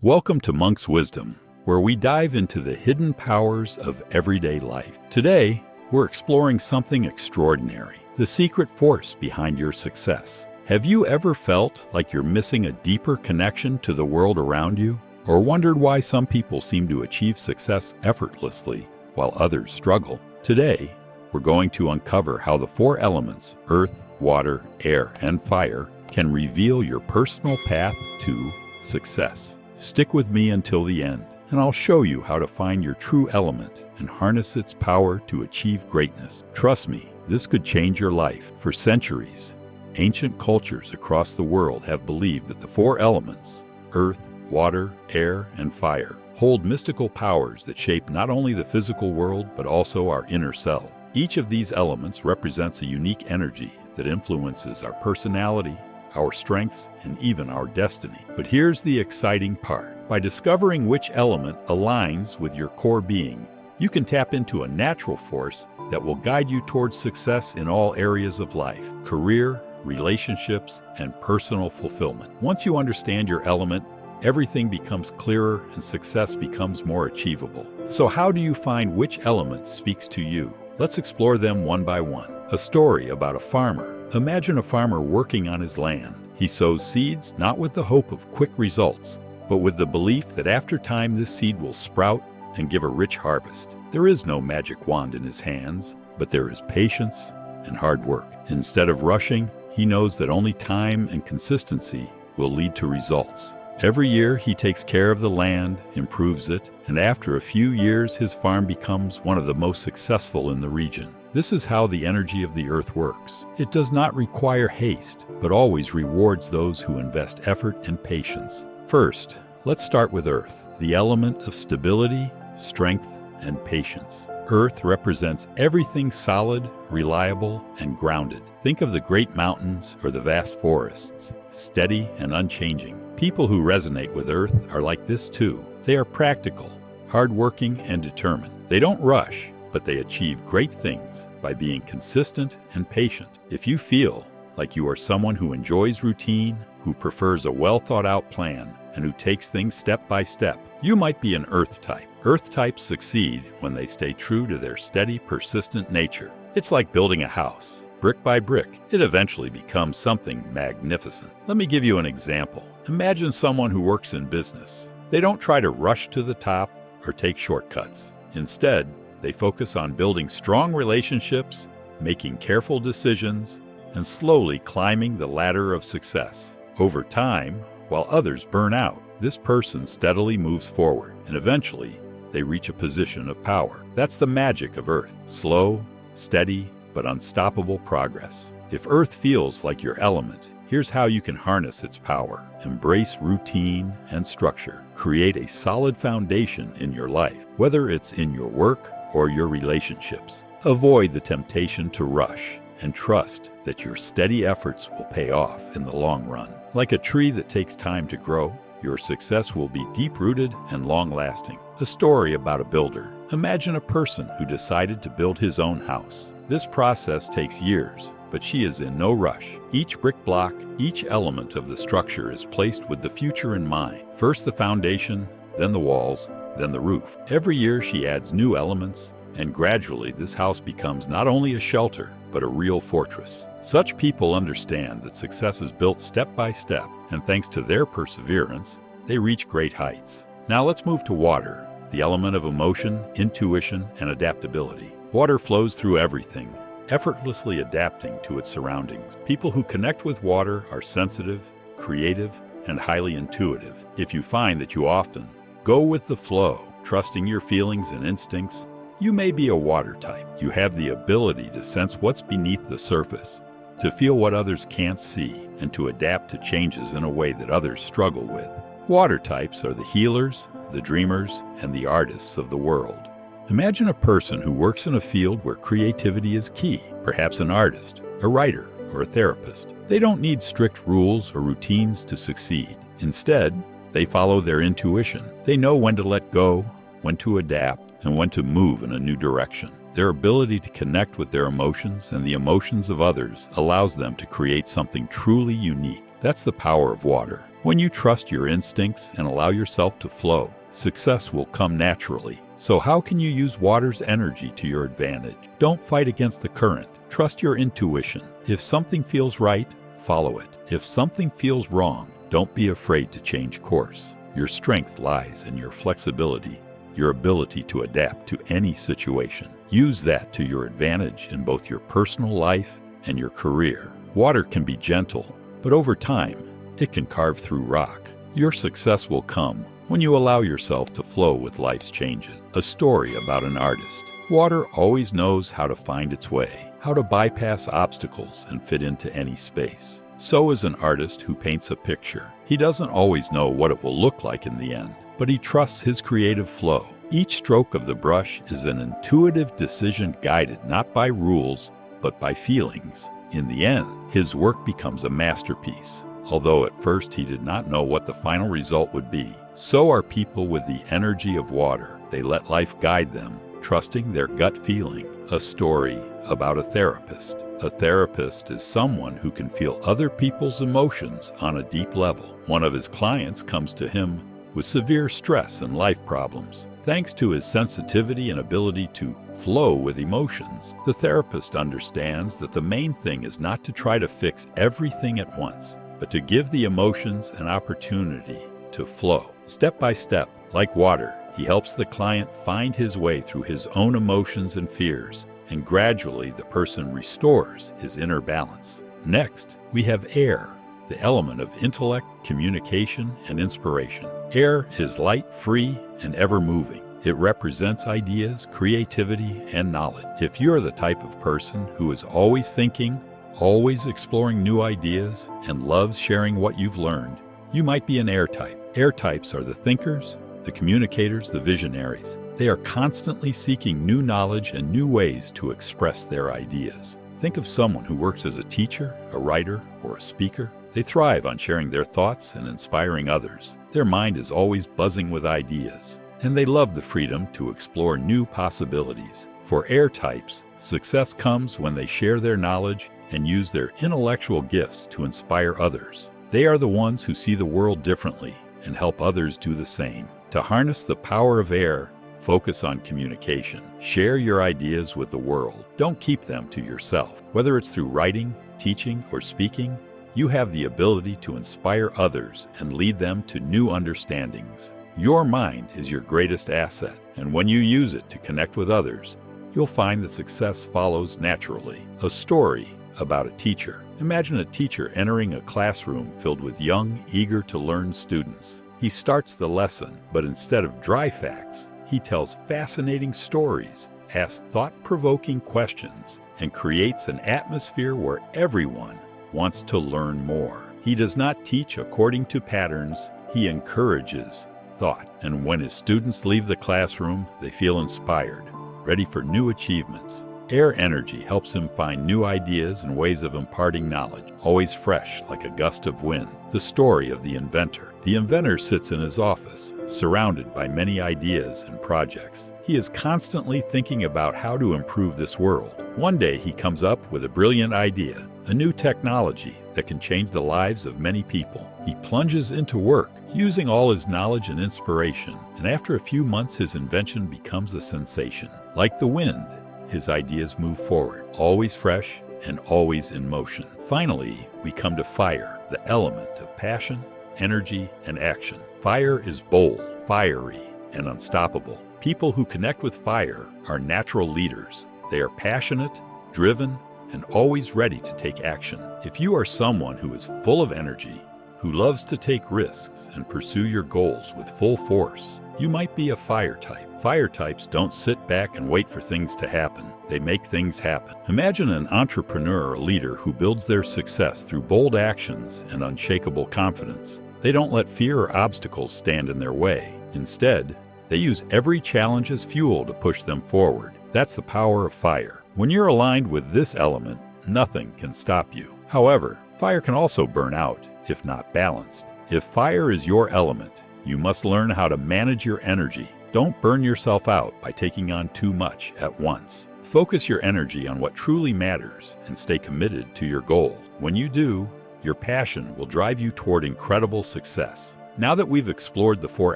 Welcome to Monk's Wisdom, where we dive into the hidden powers of everyday life. Today, we're exploring something extraordinary, the secret force behind your success. Have you ever felt like you're missing a deeper connection to the world around you? Or wondered why some people seem to achieve success effortlessly while others struggle? Today, we're going to uncover how the four elements, earth, water, air, and fire, can reveal your personal path to success. Stick with me until the end, and I'll show you how to find your true element and harness its power to achieve greatness. Trust me, this could change your life. For centuries, ancient cultures across the world have believed that the four elements, earth, water, air, and fire, hold mystical powers that shape not only the physical world but also our inner self. Each of these elements represents a unique energy that influences our personality, our strengths, and even our destiny. But here's the exciting part. By discovering which element aligns with your core being, you can tap into a natural force that will guide you towards success in all areas of life, career, relationships, and personal fulfillment. Once you understand your element, everything becomes clearer and success becomes more achievable. So how do you find which element speaks to you? Let's explore them one by one. A story about a farmer. Imagine a farmer working on his land. He sows seeds not with the hope of quick results, but with the belief that after time this seed will sprout and give a rich harvest. There is no magic wand in his hands, but there is patience and hard work. Instead of rushing, he knows that only time and consistency will lead to results. Every year he takes care of the land, improves it, and after a few years his farm becomes one of the most successful in the region. This is how the energy of the earth works. It does not require haste, but always rewards those who invest effort and patience. First, let's start with earth, the element of stability, strength, and patience. Earth represents everything solid, reliable, and grounded. Think of the great mountains or the vast forests, steady and unchanging. People who resonate with earth are like this too. They are practical, hardworking, and determined. They don't rush, but they achieve great things by being consistent and patient. If you feel like you are someone who enjoys routine, who prefers a well-thought-out plan, and who takes things step by step, you might be an earth type. Earth types succeed when they stay true to their steady, persistent nature. It's like building a house. Brick by brick, it eventually becomes something magnificent. Let me give you an example. Imagine someone who works in business. They don't try to rush to the top or take shortcuts. Instead, they focus on building strong relationships, making careful decisions, and slowly climbing the ladder of success. Over time, while others burn out, this person steadily moves forward, and eventually, they reach a position of power. That's the magic of Earth. Slow, steady, but unstoppable progress. If Earth feels like your element, here's how you can harness its power. Embrace routine and structure. Create a solid foundation in your life, whether it's in your work or your relationships. Avoid the temptation to rush and trust that your steady efforts will pay off in the long run. Like a tree that takes time to grow, your success will be deep-rooted and long-lasting. A story about a builder. Imagine a person who decided to build his own house. This process takes years, but she is in no rush. Each brick block, each element of the structure is placed with the future in mind. First the foundation, then the walls, then the roof. Every year she adds new elements, and gradually this house becomes not only a shelter, but a real fortress. Such people understand that success is built step by step, and thanks to their perseverance, they reach great heights. Now let's move to water, the element of emotion, intuition, and adaptability. Water flows through everything, effortlessly adapting to its surroundings. People who connect with water are sensitive, creative, and highly intuitive. If you find that you often go with the flow, trusting your feelings and instincts, you may be a water type. You have the ability to sense what's beneath the surface, to feel what others can't see, and to adapt to changes in a way that others struggle with. Water types are the healers, the dreamers, and the artists of the world. Imagine a person who works in a field where creativity is key, perhaps an artist, a writer, or a therapist. They don't need strict rules or routines to succeed. Instead, they follow their intuition. They know when to let go, when to adapt, and when to move in a new direction. Their ability to connect with their emotions and the emotions of others allows them to create something truly unique. That's the power of water. When you trust your instincts and allow yourself to flow, success will come naturally. So how can you use water's energy to your advantage? Don't fight against the current. Trust your intuition. If something feels right, follow it. If something feels wrong, don't be afraid to change course. Your strength lies in your flexibility, your ability to adapt to any situation. Use that to your advantage in both your personal life and your career. Water can be gentle, but over time, it can carve through rock. Your success will come when you allow yourself to flow with life's changes. A story about an artist. Water always knows how to find its way, how to bypass obstacles and fit into any space. So is an artist who paints a picture. He doesn't always know what it will look like in the end, but he trusts his creative flow. Each stroke of the brush is an intuitive decision guided not by rules, but by feelings. In the end, his work becomes a masterpiece. Although at first he did not know what the final result would be, so are people with the energy of water. They let life guide them, trusting their gut feeling. A story about a therapist. A therapist is someone who can feel other people's emotions on a deep level. One of his clients comes to him with severe stress and life problems. Thanks to his sensitivity and ability to flow with emotions, the therapist understands that the main thing is not to try to fix everything at once, but to give the emotions an opportunity to flow. Step by step, like water, he helps the client find his way through his own emotions and fears, and gradually the person restores his inner balance. Next, we have air, the element of intellect, communication, and inspiration. Air is light, free, and ever-moving. It represents ideas, creativity, and knowledge. If you're the type of person who is always thinking, always exploring new ideas, and loves sharing what you've learned, you might be an air type. Air types are the thinkers, the communicators, the visionaries. They are constantly seeking new knowledge and new ways to express their ideas. Think of someone who works as a teacher, a writer, or a speaker. They thrive on sharing their thoughts and inspiring others. Their mind is always buzzing with ideas, and they love the freedom to explore new possibilities. For air types, success comes when they share their knowledge and use their intellectual gifts to inspire others. They are the ones who see the world differently and help others do the same. To harness the power of air, focus on communication. Share your ideas with the world. Don't keep them to yourself. Whether it's through writing, teaching, or speaking, you have the ability to inspire others and lead them to new understandings. Your mind is your greatest asset, and when you use it to connect with others, you'll find that success follows naturally. A story about a teacher. Imagine a teacher entering a classroom filled with young, eager-to-learn students. He starts the lesson, but instead of dry facts, he tells fascinating stories, asks thought-provoking questions, and creates an atmosphere where everyone wants to learn more. He does not teach according to patterns, he encourages thought. And when his students leave the classroom, they feel inspired, ready for new achievements. Air energy helps him find new ideas and ways of imparting knowledge, always fresh like a gust of wind. The story of the inventor. The inventor sits in his office, surrounded by many ideas and projects. He is constantly thinking about how to improve this world. One day he comes up with a brilliant idea, a new technology that can change the lives of many people. He plunges into work, using all his knowledge and inspiration, and after a few months his invention becomes a sensation. Like the wind, his ideas move forward, always fresh and always in motion. Finally, we come to fire, the element of passion, energy, and action. Fire is bold, fiery, and unstoppable. People who connect with fire are natural leaders. They are passionate, driven, and always ready to take action. If you are someone who is full of energy, who loves to take risks and pursue your goals with full force, you might be a fire type. Fire types don't sit back and wait for things to happen. They make things happen. Imagine an entrepreneur or leader who builds their success through bold actions and unshakable confidence. They don't let fear or obstacles stand in their way. Instead, they use every challenge as fuel to push them forward. That's the power of fire. When you're aligned with this element, nothing can stop you. However, fire can also burn out if not balanced. If fire is your element, you must learn how to manage your energy. Don't burn yourself out by taking on too much at once. Focus your energy on what truly matters and stay committed to your goal. When you do, Your passion will drive you toward incredible success. Now that we've explored the 4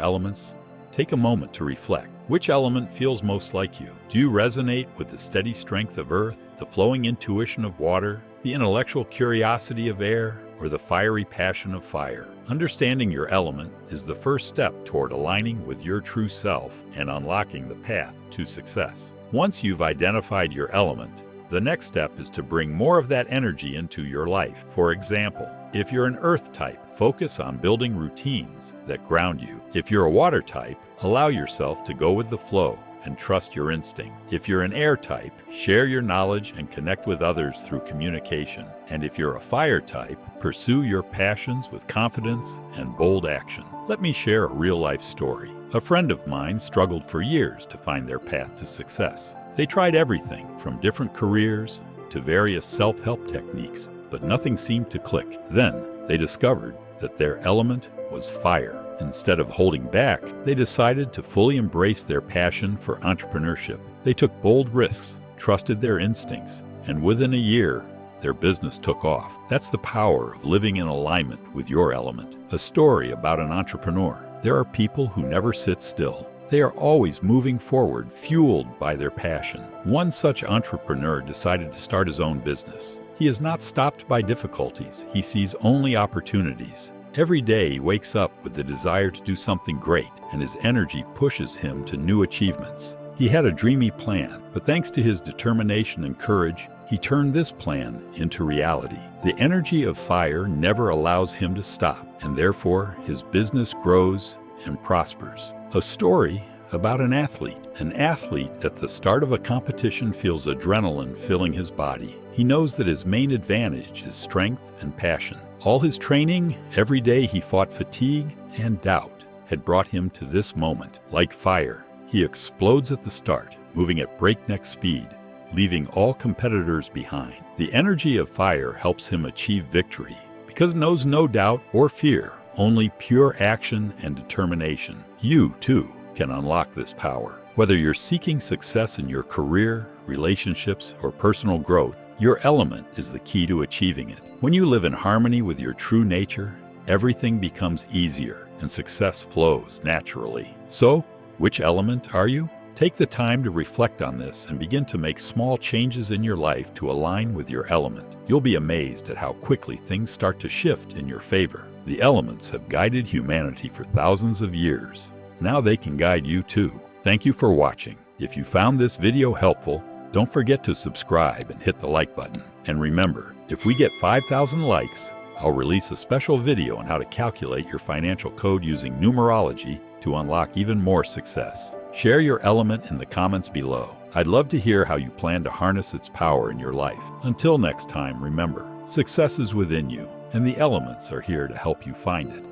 elements, take a moment to reflect. Which element feels most like you? Do you resonate with the steady strength of earth, the flowing intuition of water, the intellectual curiosity of air, or the fiery passion of fire? Understanding your element is the first step toward aligning with your true self and unlocking the path to success. Once you've identified your element, the next step is to bring more of that energy into your life. For example, if you're an earth type, focus on building routines that ground you. If you're a water type, allow yourself to go with the flow and trust your instinct. If you're an air type, share your knowledge and connect with others through communication. And if you're a fire type, pursue your passions with confidence and bold action. Let me share a real-life story. A friend of mine struggled for years to find their path to success. They tried everything from different careers to various self-help techniques, but nothing seemed to click. Then they discovered that their element was fire. Instead of holding back, they decided to fully embrace their passion for entrepreneurship. They took bold risks, trusted their instincts, and within a year, their business took off. That's the power of living in alignment with your element. A story about an entrepreneur. There are people who never sit still. They are always moving forward, fueled by their passion. One such entrepreneur decided to start his own business. He is not stopped by difficulties. He sees only opportunities. Every day he wakes up with the desire to do something great, and his energy pushes him to new achievements. He had a dreamy plan, but thanks to his determination and courage, he turned this plan into reality. The energy of fire never allows him to stop, and therefore his business grows and prospers. A story about an athlete. An athlete at the start of a competition feels adrenaline filling his body. He knows that his main advantage is strength and passion. All his training, every day he fought fatigue and doubt, had brought him to this moment. Like fire, he explodes at the start, moving at breakneck speed, leaving all competitors behind. The energy of fire helps him achieve victory because it knows no doubt or fear, only pure action and determination. You, too, can unlock this power. Whether you're seeking success in your career, relationships, or personal growth, your element is the key to achieving it. When you live in harmony with your true nature, everything becomes easier and success flows naturally. So, which element are you? Take the time to reflect on this and begin to make small changes in your life to align with your element. You'll be amazed at how quickly things start to shift in your favor. The elements have guided humanity for thousands of years. Now they can guide you too. Thank you for watching. If you found this video helpful, don't forget to subscribe and hit the like button. And remember, if we get 5,000 likes, I'll release a special video on how to calculate your financial code using numerology to unlock even more success. Share your element in the comments below. I'd love to hear how you plan to harness its power in your life. Until next time, remember, success is within you, and the elements are here to help you find it.